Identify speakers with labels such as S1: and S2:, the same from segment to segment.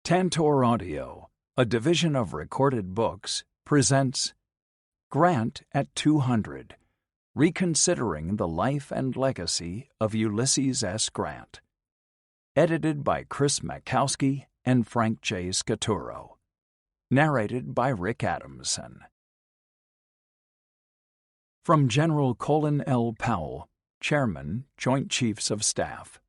S1: Tantor Audio, a division of Recorded Books, presents Grant at 200, Reconsidering the Life and Legacy of Ulysses S. Grant. Edited by Chris Mackowski and Frank J. Scaturo. Narrated by Rick Adamson. From General Colin L. Powell, Chairman, Joint Chiefs of Staff.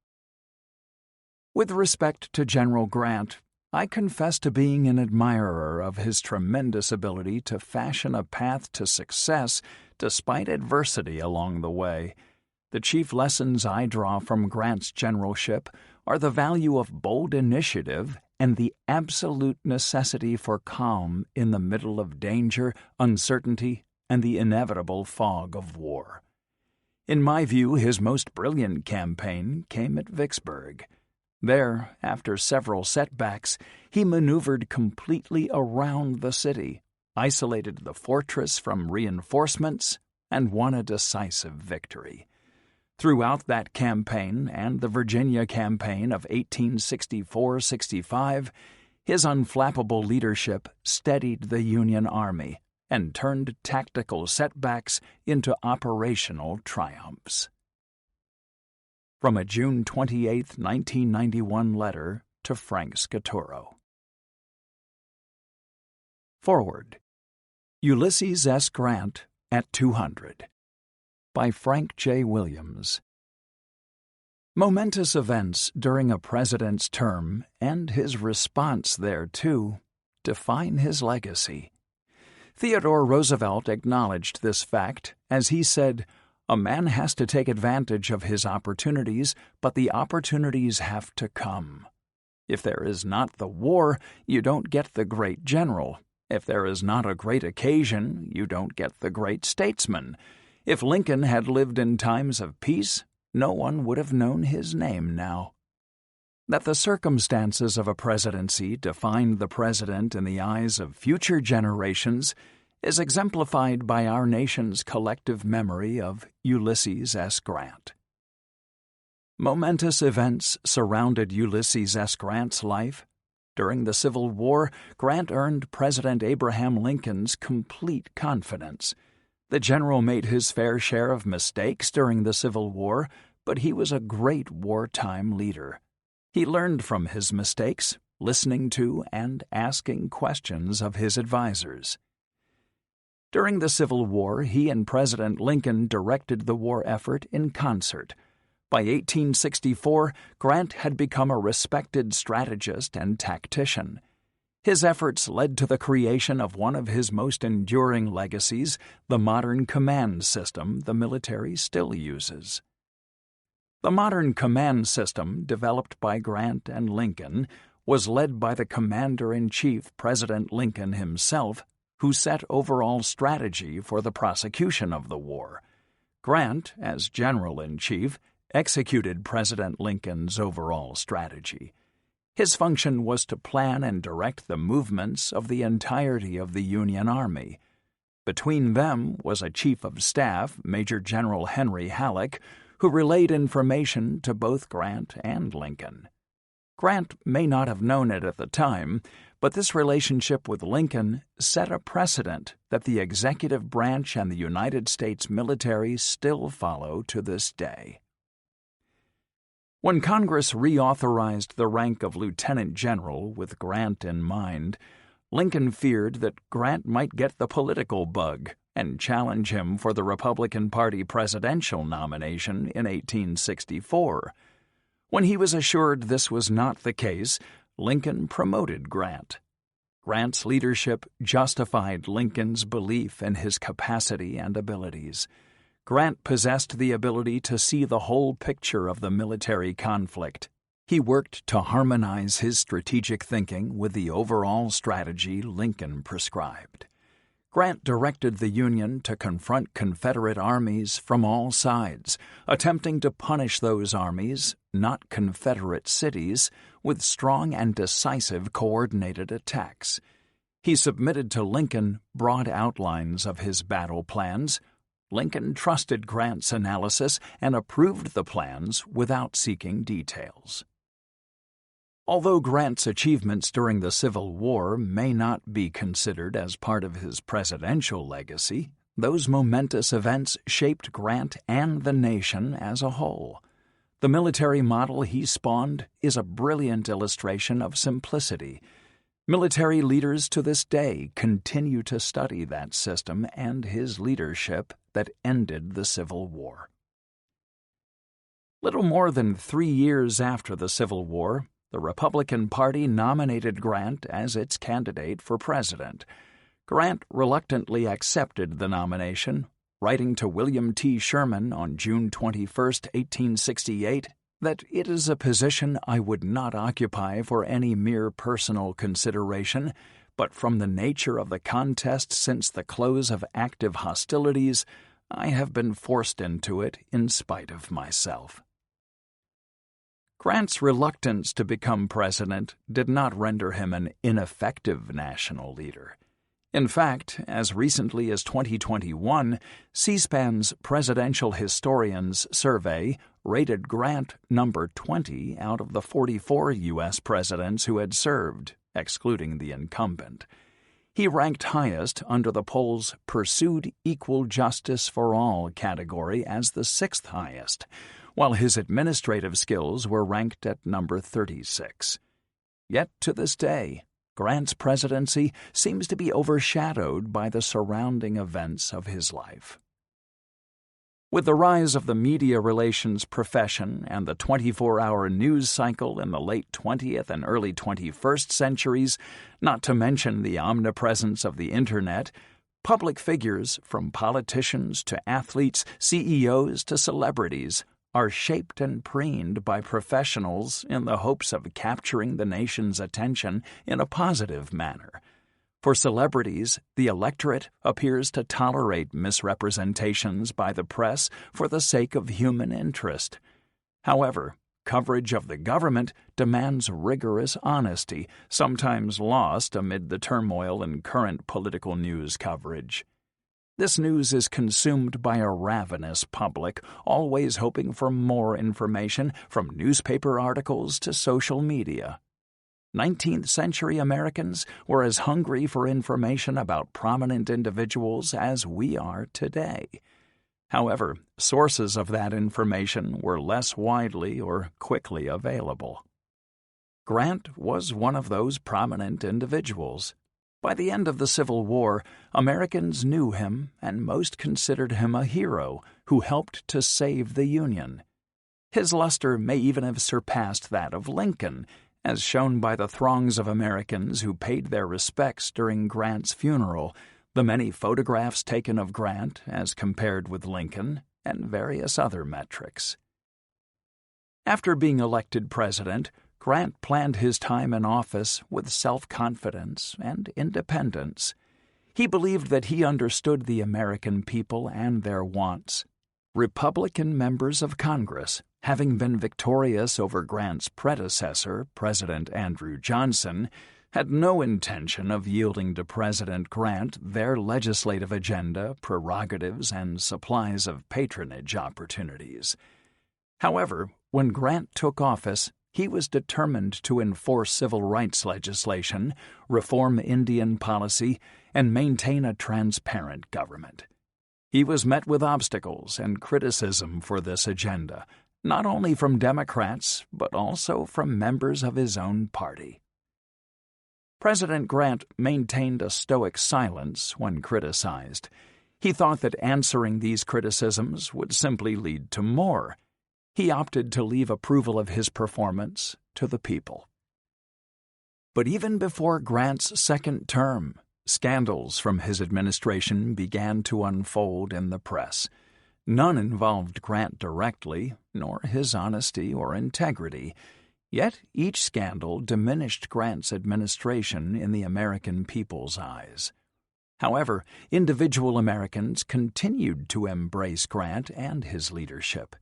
S1: With respect to General Grant, I confess to being an admirer of his tremendous ability to fashion a path to success despite adversity along the way. The chief lessons I draw from Grant's generalship are the value of bold initiative and the absolute necessity for calm in the middle of danger, uncertainty, and the inevitable fog of war. In my view, his most brilliant campaign came at Vicksburg. There, after several setbacks, he maneuvered completely around the city, isolated the fortress from reinforcements, and won a decisive victory. Throughout that campaign and the Virginia campaign of 1864-65, his unflappable leadership steadied the Union Army and turned tactical setbacks into operational triumphs. From a June 28, 1991 letter to Frank Scaturo. Forward. Ulysses S. Grant at 200 by Frank J. Williams. Momentous events during a president's term and his response thereto define his legacy. Theodore Roosevelt acknowledged this fact as he said, "A man has to take advantage of his opportunities, but the opportunities have to come. If there is not the war, you don't get the great general. If there is not a great occasion, you don't get the great statesman. If Lincoln had lived in times of peace, no one would have known his name now." That the circumstances of a presidency define the president in the eyes of future generations is exemplified by our nation's collective memory of Ulysses S. Grant. Momentous events surrounded Ulysses S. Grant's life. During the Civil War, Grant earned President Abraham Lincoln's complete confidence. The general made his fair share of mistakes during the Civil War, but he was a great wartime leader. He learned from his mistakes, listening to and asking questions of his advisors. During the Civil War, he and President Lincoln directed the war effort in concert. By 1864, Grant had become a respected strategist and tactician. His efforts led to the creation of one of his most enduring legacies, the modern command system the military still uses. The modern command system, developed by Grant and Lincoln, was led by the Commander-in-Chief, President Lincoln himself, who set overall strategy for the prosecution of the war. Grant, as General-in-Chief, executed President Lincoln's overall strategy. His function was to plan and direct the movements of the entirety of the Union Army. Between them was a Chief of Staff, Major General Henry Halleck, who relayed information to both Grant and Lincoln. Grant may not have known it at the time, but this relationship with Lincoln set a precedent that the executive branch and the United States military still follow to this day. When Congress reauthorized the rank of lieutenant general with Grant in mind, Lincoln feared that Grant might get the political bug and challenge him for the Republican Party presidential nomination in 1864. When he was assured this was not the case, Lincoln promoted Grant. Grant's leadership justified Lincoln's belief in his capacity and abilities. Grant possessed the ability to see the whole picture of the military conflict. He worked to harmonize his strategic thinking with the overall strategy Lincoln prescribed. Grant directed the Union to confront Confederate armies from all sides, attempting to punish those armies, not Confederate cities, with strong and decisive coordinated attacks. He submitted to Lincoln broad outlines of his battle plans. Lincoln trusted Grant's analysis and approved the plans without seeking details. Although Grant's achievements during the Civil War may not be considered as part of his presidential legacy, those momentous events shaped Grant and the nation as a whole. The military model he spawned is a brilliant illustration of simplicity. Military leaders to this day continue to study that system and his leadership that ended the Civil War. Little more than 3 years after the Civil War, the Republican Party nominated Grant as its candidate for president. Grant reluctantly accepted the nomination, writing to William T. Sherman on June 21, 1868, that it is a position I would not occupy for any mere personal consideration, but from the nature of the contest since the close of active hostilities, I have been forced into it in spite of myself. Grant's reluctance to become president did not render him an ineffective national leader. In fact, as recently as 2021, C-SPAN's Presidential Historians Survey rated Grant number 20 out of the 44 U.S. presidents who had served, excluding the incumbent. He ranked highest under the poll's Pursued Equal Justice for All category as the 6th highest, while his administrative skills were ranked at number 36. Yet to this day, Grant's presidency seems to be overshadowed by the surrounding events of his life. With the rise of the media relations profession and the 24-hour news cycle in the late 20th and early 21st centuries, not to mention the omnipresence of the Internet, public figures, from politicians to athletes, CEOs to celebrities, are shaped and preened by professionals in the hopes of capturing the nation's attention in a positive manner. For celebrities, the electorate appears to tolerate misrepresentations by the press for the sake of human interest. However, coverage of the government demands rigorous honesty, sometimes lost amid the turmoil in current political news coverage. This news is consumed by a ravenous public, always hoping for more information, from newspaper articles to social media. 19th century Americans were as hungry for information about prominent individuals as we are today. However, sources of that information were less widely or quickly available. Grant was one of those prominent individuals. By the end of the Civil War, Americans knew him and most considered him a hero who helped to save the Union. His luster may even have surpassed that of Lincoln, as shown by the throngs of Americans who paid their respects during Grant's funeral, the many photographs taken of Grant as compared with Lincoln, and various other metrics. After being elected president, Grant planned his time in office with self-confidence and independence. He believed that he understood the American people and their wants. Republican members of Congress, having been victorious over Grant's predecessor, President Andrew Johnson, had no intention of yielding to President Grant their legislative agenda, prerogatives, and supplies of patronage opportunities. However, when Grant took office, he was determined to enforce civil rights legislation, reform Indian policy, and maintain a transparent government. He was met with obstacles and criticism for this agenda, not only from Democrats, but also from members of his own party. President Grant maintained a stoic silence when criticized. He thought that answering these criticisms would simply lead to more. He opted to leave approval of his performance to the people. But even before Grant's second term, scandals from his administration began to unfold in the press. None involved Grant directly, nor his honesty or integrity, yet each scandal diminished Grant's administration in the American people's eyes. However, individual Americans continued to embrace Grant and his leadership.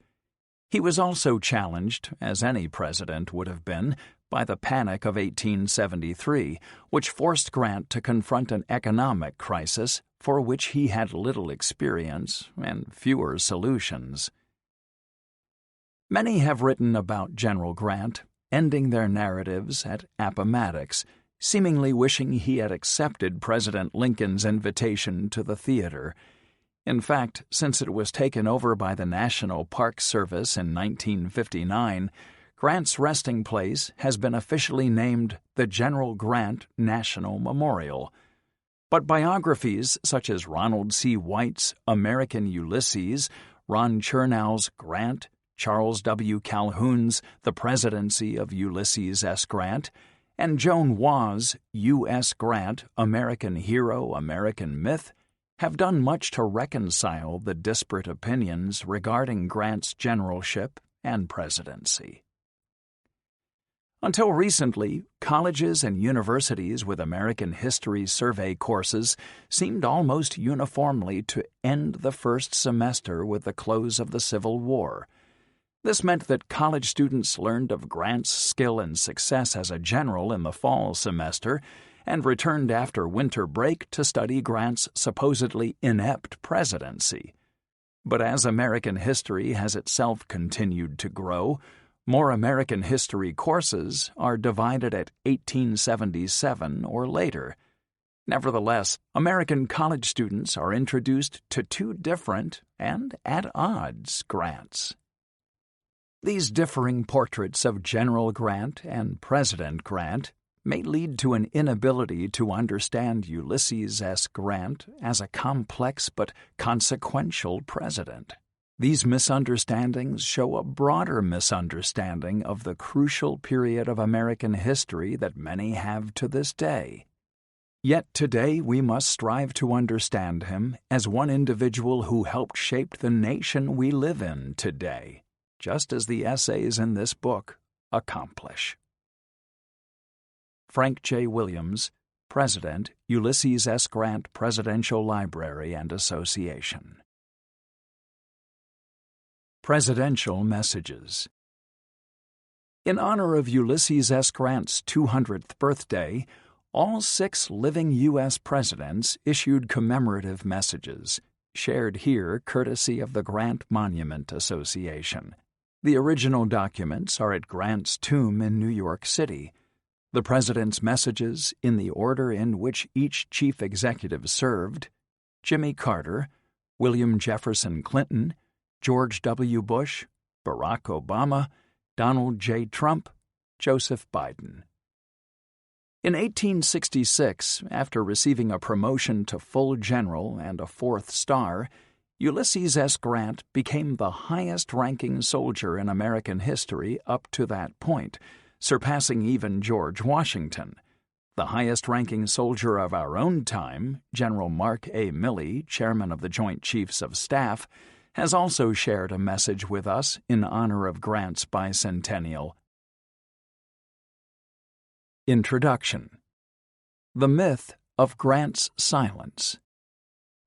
S1: He was also challenged, as any president would have been, by the Panic of 1873, which forced Grant to confront an economic crisis for which he had little experience and fewer solutions. Many have written about General Grant, ending their narratives at Appomattox, seemingly wishing he had accepted President Lincoln's invitation to the theater. In fact, since it was taken over by the National Park Service in 1959, Grant's resting place has been officially named the General Grant National Memorial. But biographies such as Ronald C. White's American Ulysses, Ron Chernow's Grant, Charles W. Calhoun's The Presidency of Ulysses S. Grant, and Joan Waugh's U.S. Grant, American Hero, American Myth, have done much to reconcile the disparate opinions regarding Grant's generalship and presidency. Until recently, colleges and universities with American history survey courses seemed almost uniformly to end the first semester with the close of the Civil War. This meant that college students learned of Grant's skill and success as a general in the fall semester and returned after winter break to study Grant's supposedly inept presidency. But as American history has itself continued to grow, more American history courses are divided at 1877 or later. Nevertheless, American college students are introduced to two different and at odds Grants. These differing portraits of General Grant and President Grant may lead to an inability to understand Ulysses S. Grant as a complex but consequential president. These misunderstandings show a broader misunderstanding of the crucial period of American history that many have to this day. Yet today we must strive to understand him as one individual who helped shape the nation we live in today, just as the essays in this book accomplish. Frank J. Williams, President, Ulysses S. Grant Presidential Library and Association. Presidential Messages. In honor of Ulysses S. Grant's 200th birthday, all 6 living U.S. presidents issued commemorative messages, shared here courtesy of the Grant Monument Association. The original documents are at Grant's tomb in New York City. The president's messages, in the order in which each chief executive served: Jimmy Carter, William Jefferson Clinton, George W. Bush, Barack Obama, Donald J. Trump, Joseph Biden. In 1866, after receiving a promotion to full general and a 4th star, Ulysses S. Grant became the highest-ranking soldier in American history up to that point, surpassing even George Washington. The highest-ranking soldier of our own time, General Mark A. Milley, chairman of the Joint Chiefs of Staff, has also shared a message with us in honor of Grant's bicentennial. Introduction. The Myth of Grant's Silence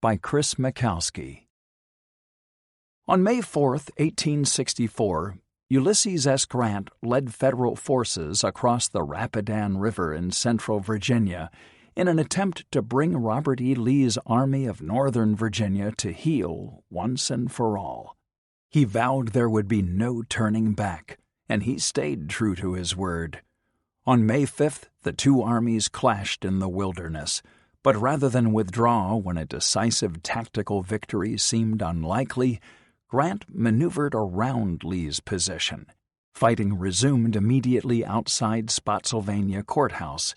S1: by Chris Mackowski. On May 4, 1864, Ulysses S. Grant led federal forces across the Rapidan River in central Virginia in an attempt to bring Robert E. Lee's Army of Northern Virginia to heel once and for all. He vowed there would be no turning back, and he stayed true to his word. On May 5th, the two armies clashed in the wilderness, but rather than withdraw when a decisive tactical victory seemed unlikely, Grant maneuvered around Lee's position. Fighting resumed immediately outside Spotsylvania Courthouse.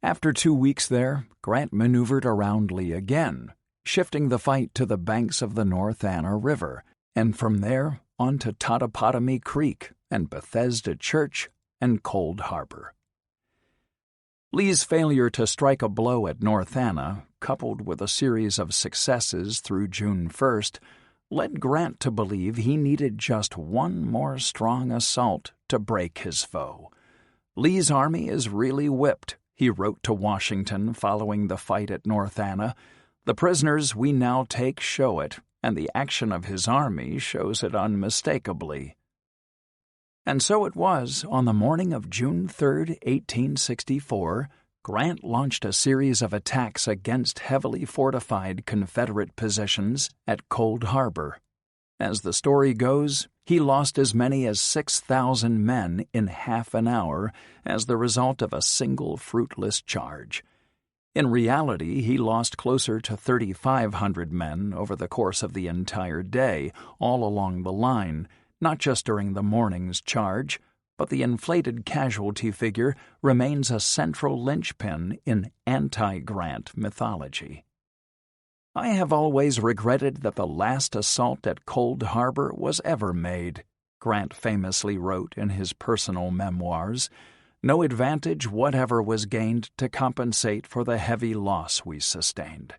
S1: After 2 weeks there, Grant maneuvered around Lee again, shifting the fight to the banks of the North Anna River, and from there on to Totopotomoy Creek and Bethesda Church and Cold Harbor. Lee's failure to strike a blow at North Anna, coupled with a series of successes through June 1st, led Grant to believe he needed just one more strong assault to break his foe. Lee's army is really whipped, he wrote to Washington following the fight at North Anna. The prisoners we now take show it, and the action of his army shows it unmistakably. And so it was, on the morning of June 3, 1864, Grant launched a series of attacks against heavily fortified Confederate positions at Cold Harbor. As the story goes, he lost as many as 6,000 men in half an hour as the result of a single fruitless charge. In reality, he lost closer to 3,500 men over the course of the entire day, all along the line, not just during the morning's charge, but the inflated casualty figure remains a central linchpin in anti-Grant mythology. "I have always regretted that the last assault at Cold Harbor was ever made," Grant famously wrote in his personal memoirs. "No advantage whatever was gained to compensate for the heavy loss we sustained."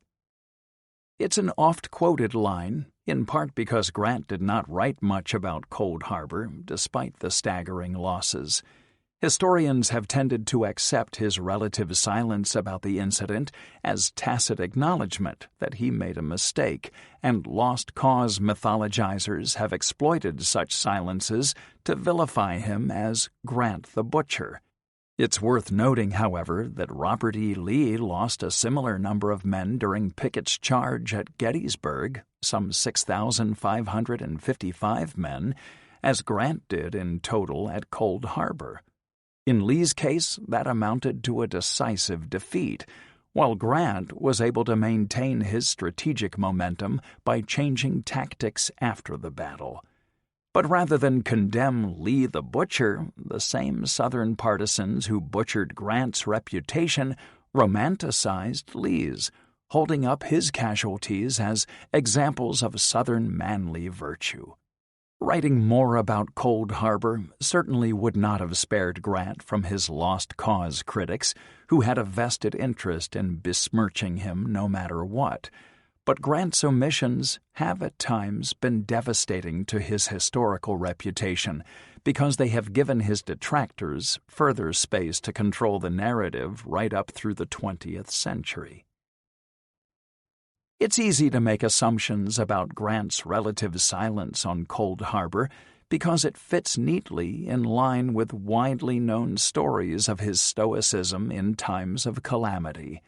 S1: It's an oft-quoted line, in part because Grant did not write much about Cold Harbor, despite the staggering losses. Historians have tended to accept his relative silence about the incident as tacit acknowledgement that he made a mistake, and lost cause mythologizers have exploited such silences to vilify him as Grant the Butcher. It's worth noting, however, that Robert E. Lee lost a similar number of men during Pickett's charge at Gettysburg, some 6,555 men, as Grant did in total at Cold Harbor. In Lee's case, that amounted to a decisive defeat, while Grant was able to maintain his strategic momentum by changing tactics after the battle. But rather than condemn Lee the Butcher, the same Southern partisans who butchered Grant's reputation romanticized Lee's, holding up his casualties as examples of Southern manly virtue. Writing more about Cold Harbor certainly would not have spared Grant from his lost cause critics, who had a vested interest in besmirching him no matter what. But Grant's omissions have at times been devastating to his historical reputation because they have given his detractors further space to control the narrative right up through the 20th century. It's easy to make assumptions about Grant's relative silence on Cold Harbor because it fits neatly in line with widely known stories of his stoicism in times of calamity.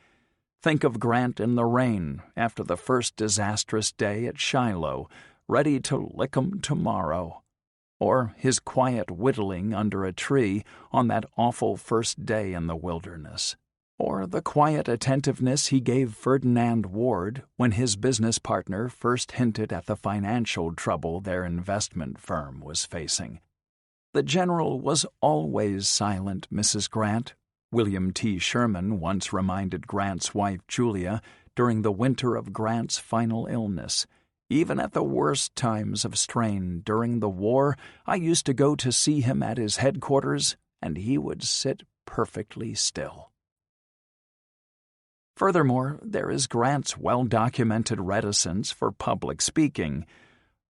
S1: Think of Grant in the rain after the first disastrous day at Shiloh, ready to lick 'em tomorrow. Or his quiet whittling under a tree on that awful first day in the wilderness. Or the quiet attentiveness he gave Ferdinand Ward when his business partner first hinted at the financial trouble their investment firm was facing. "The general was always silent, Mrs. Grant," William T. Sherman once reminded Grant's wife Julia during the winter of Grant's final illness. "Even at the worst times of strain during the war, I used to go to see him at his headquarters, and he would sit perfectly still." Furthermore, there is Grant's well-documented reticence for public speaking.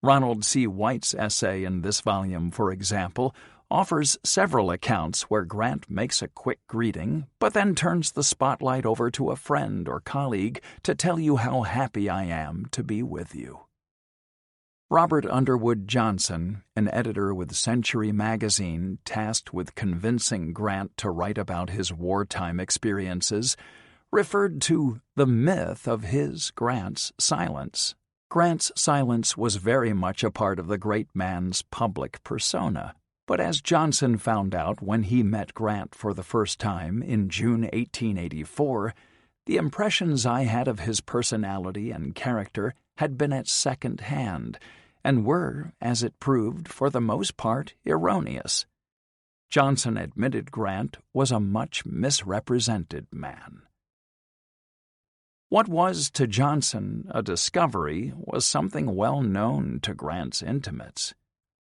S1: Ronald C. White's essay in this volume, for example, offers several accounts where Grant makes a quick greeting, but then turns the spotlight over to a friend or colleague to tell you how happy I am to be with you. Robert Underwood Johnson, an editor with Century magazine tasked with convincing Grant to write about his wartime experiences, referred to the myth of Grant's silence. Grant's silence was very much a part of the great man's public persona. But as Johnson found out when he met Grant for the first time in June 1884, the impressions I had of his personality and character had been at second hand, and were, as it proved, for the most part erroneous. Johnson admitted Grant was a much misrepresented man. What was to Johnson a discovery was something well known to Grant's intimates.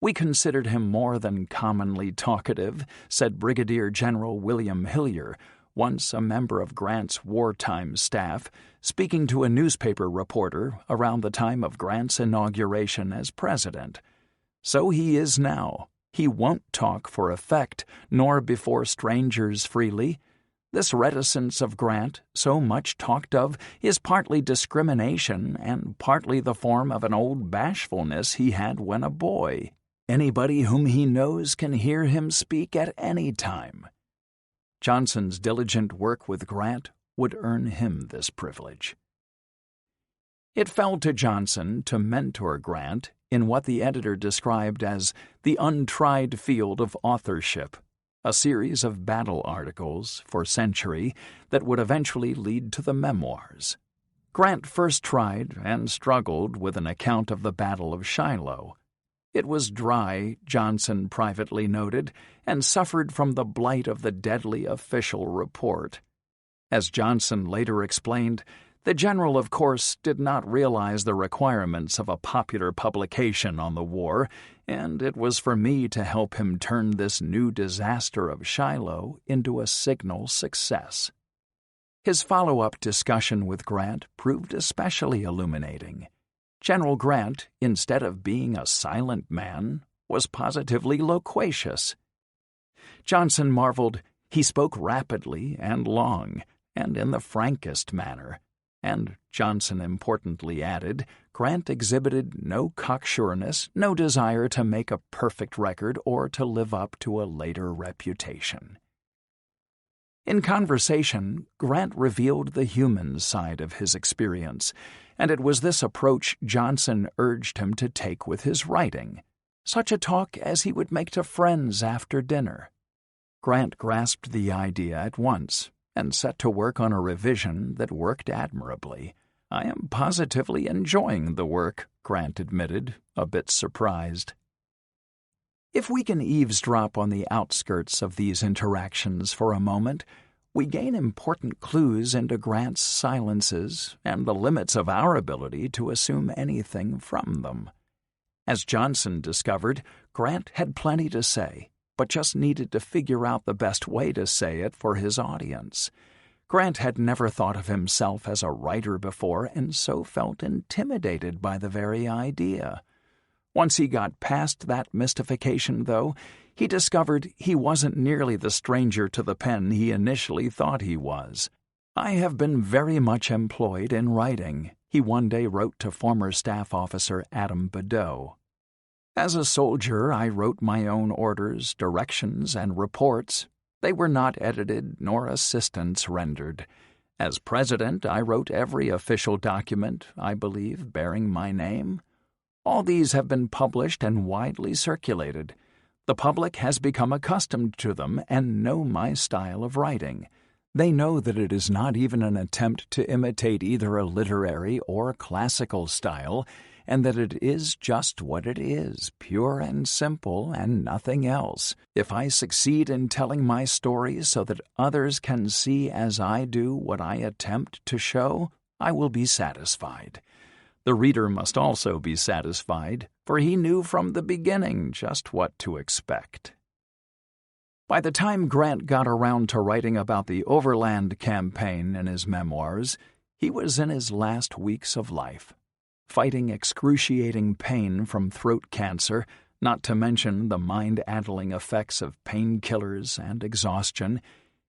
S1: "We considered him more than commonly talkative," said Brigadier General William Hillier, once a member of Grant's wartime staff, speaking to a newspaper reporter around the time of Grant's inauguration as president. "So he is now. He won't talk for effect, nor before strangers freely. This reticence of Grant, so much talked of, is partly discrimination and partly the form of an old bashfulness he had when a boy. Anybody whom he knows can hear him speak at any time." Johnson's diligent work with Grant would earn him this privilege. It fell to Johnson to mentor Grant in what the editor described as the untried field of authorship, a series of battle articles for Century that would eventually lead to the Memoirs. Grant first tried and struggled with an account of the Battle of Shiloh. It was dry, Johnson privately noted, and suffered from the blight of the deadly official report. As Johnson later explained, the general, of course, did not realize the requirements of a popular publication on the war, and it was for me to help him turn this new disaster of Shiloh into a signal success. His follow-up discussion with Grant proved especially illuminating. General Grant, instead of being a silent man, was positively loquacious. Johnson marveled he spoke rapidly and long, and in the frankest manner. And Johnson importantly added, Grant exhibited no cocksureness, no desire to make a perfect record or to live up to a later reputation. In conversation, Grant revealed the human side of his experience, and it was this approach Johnson urged him to take with his writing, such a talk as he would make to friends after dinner. Grant grasped the idea at once and set to work on a revision that worked admirably. "I am positively enjoying the work," Grant admitted, a bit surprised. If we can eavesdrop on the outskirts of these interactions for a moment, we gain important clues into Grant's silences and the limits of our ability to assume anything from them. As Johnson discovered, Grant had plenty to say, but just needed to figure out the best way to say it for his audience. Grant had never thought of himself as a writer before and so felt intimidated by the very idea. Once he got past that mystification, though, he discovered he wasn't nearly the stranger to the pen he initially thought he was. "I have been very much employed in writing," he one day wrote to former staff officer Adam Badeau. "As a soldier, I wrote my own orders, directions, and reports. They were not edited nor assistance rendered. As president, I wrote every official document, I believe, bearing my name. All these have been published and widely circulated. The public has become accustomed to them and know my style of writing. They know that it is not even an attempt to imitate either a literary or classical style, and that it is just what it is, pure and simple and nothing else. If I succeed in telling my story so that others can see as I do what I attempt to show, I will be satisfied. The reader must also be satisfied, for he knew from the beginning just what to expect." By the time Grant got around to writing about the Overland Campaign in his memoirs, he was in his last weeks of life. Fighting excruciating pain from throat cancer, not to mention the mind-addling effects of painkillers and exhaustion,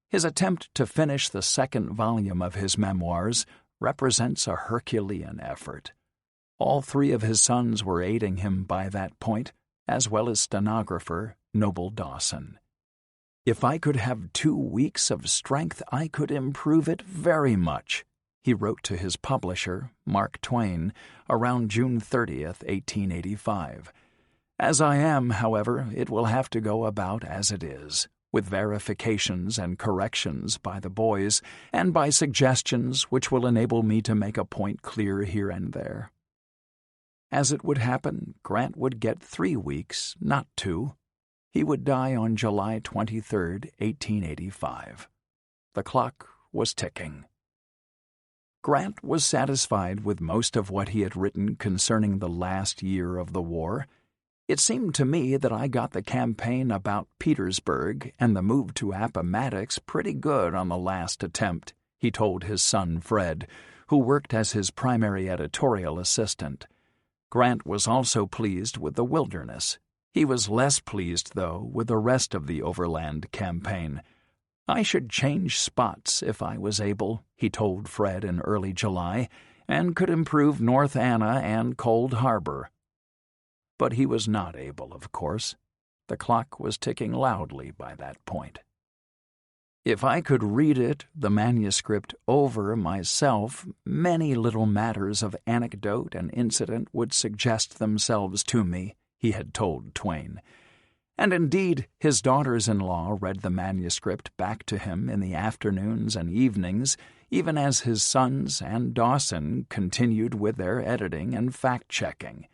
S1: his attempt to finish the second volume of his memoirs represents a Herculean effort. All three of his sons were aiding him by that point, as well as stenographer Noble Dawson. "If I could have 2 weeks of strength, I could improve it very much," he wrote to his publisher, Mark Twain, around June 30th, 1885. "As I am, however, it will have to go about as it is, with verifications and corrections by the boys, and by suggestions which will enable me to make a point clear here and there." As it would happen, Grant would get 3 weeks, not 2. He would die on July 23, 1885. The clock was ticking. Grant was satisfied with most of what he had written concerning the last year of the war. "It seemed to me that I got the campaign about Petersburg and the move to Appomattox pretty good on the last attempt," he told his son Fred, who worked as his primary editorial assistant. Grant was also pleased with the Wilderness. He was less pleased, though, with the rest of the Overland Campaign. "I should change spots if I was able," he told Fred in early July, "and could improve North Anna and Cold Harbor." But he was not able, of course. The clock was ticking loudly by that point. If I could read the manuscript, over myself, many little matters of anecdote and incident would suggest themselves to me, he had told Twain. And indeed, his daughters-in-law read the manuscript back to him in the afternoons and evenings, even as his sons and Dawson continued with their editing and fact-checking.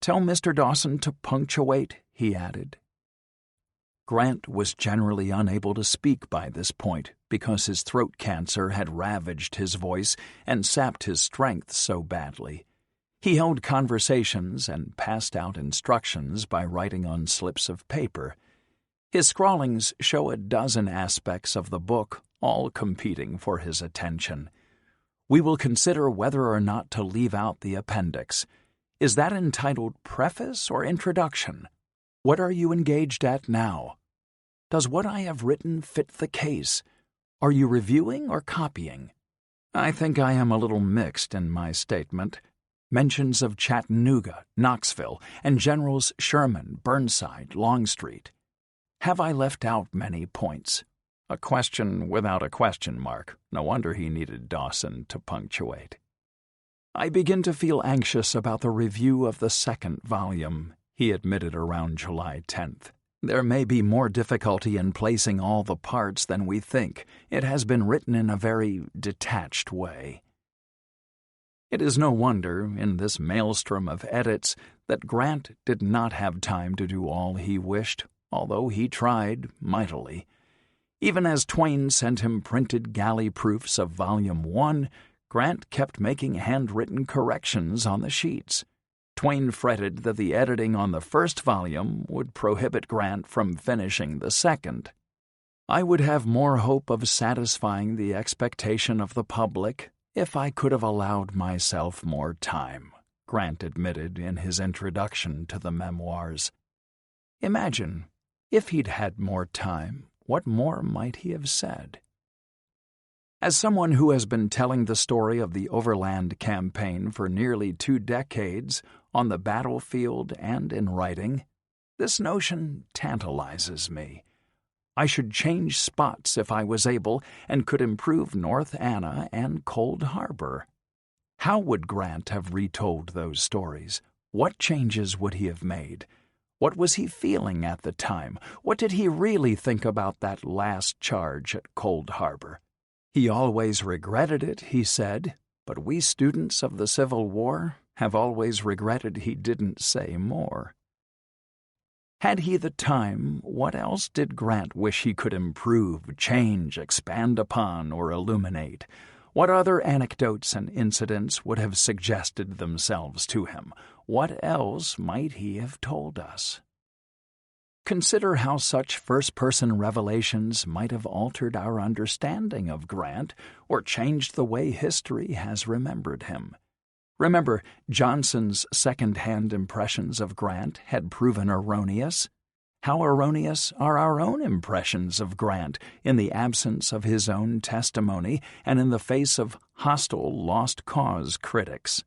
S1: "Tell Mr. Dawson to punctuate," he added. Grant was generally unable to speak by this point because his throat cancer had ravaged his voice and sapped his strength so badly. He held conversations and passed out instructions by writing on slips of paper. His scrawlings show a dozen aspects of the book, all competing for his attention. We will consider whether or not to leave out the appendix. Is that entitled Preface or Introduction? What are you engaged at now? Does what I have written fit the case? Are you reviewing or copying? I think I am a little mixed in my statement. Mentions of Chattanooga, Knoxville, and Generals Sherman, Burnside, Longstreet. Have I left out many points? A question without a question mark. No wonder he needed Dawson to punctuate. I begin to feel anxious about the review of the second volume, he admitted around July 10th. There may be more difficulty in placing all the parts than we think. It has been written in a very detached way. It is no wonder, in this maelstrom of edits, that Grant did not have time to do all he wished, although he tried mightily. Even as Twain sent him printed galley proofs of Volume 1, Grant kept making handwritten corrections on the sheets. Twain fretted that the editing on the first volume would prohibit Grant from finishing the second. I would have more hope of satisfying the expectation of the public if I could have allowed myself more time, Grant admitted in his introduction to the memoirs. Imagine, if he'd had more time, what more might he have said? As someone who has been telling the story of the Overland Campaign for nearly 2 decades, on the battlefield and in writing, this notion tantalizes me. I should change spots if I was able and could improve North Anna and Cold Harbor. How would Grant have retold those stories? What changes would he have made? What was he feeling at the time? What did he really think about that last charge at Cold Harbor? He always regretted it, he said, but we students of the Civil War have always regretted he didn't say more. Had he the time, what else did Grant wish he could improve, change, expand upon, or illuminate? What other anecdotes and incidents would have suggested themselves to him? What else might he have told us? Consider how such first-person revelations might have altered our understanding of Grant or changed the way history has remembered him. Remember, Johnson's second-hand impressions of Grant had proven erroneous. How erroneous are our own impressions of Grant in the absence of his own testimony and in the face of hostile lost cause critics?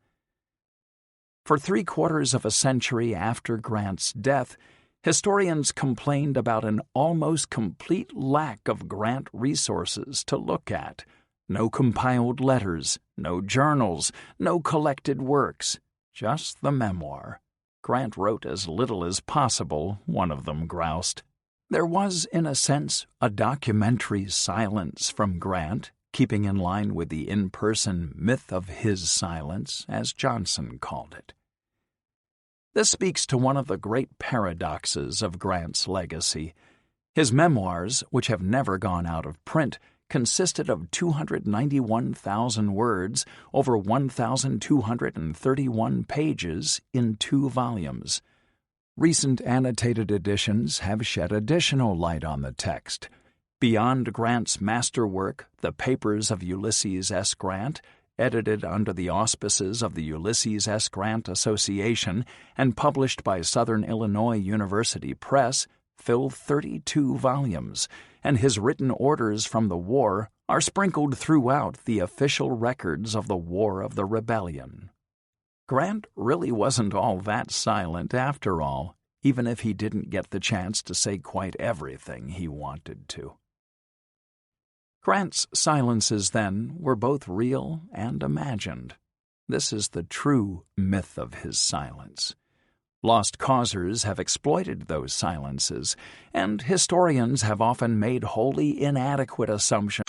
S1: For 3/4 of a century after Grant's death, historians complained about an almost complete lack of Grant resources to look at. No compiled letters, no journals, no collected works, just the memoir. Grant wrote as little as possible, one of them groused. There was, in a sense, a documentary silence from Grant, keeping in line with the in-person myth of his silence, as Johnson called it. This speaks to one of the great paradoxes of Grant's legacy. His memoirs, which have never gone out of print, consisted of 291,000 words over 1,231 pages in 2 volumes. Recent annotated editions have shed additional light on the text. Beyond Grant's masterwork, The Papers of Ulysses S. Grant, edited under the auspices of the Ulysses S. Grant Association and published by Southern Illinois University Press, fill 32 volumes, and his written orders from the war are sprinkled throughout the official records of the War of the Rebellion. Grant really wasn't all that silent after all, even if he didn't get the chance to say quite everything he wanted to. Grant's silences, then, were both real and imagined. This is the true myth of his silence. Lost causers have exploited those silences, and historians have often made wholly inadequate assumptions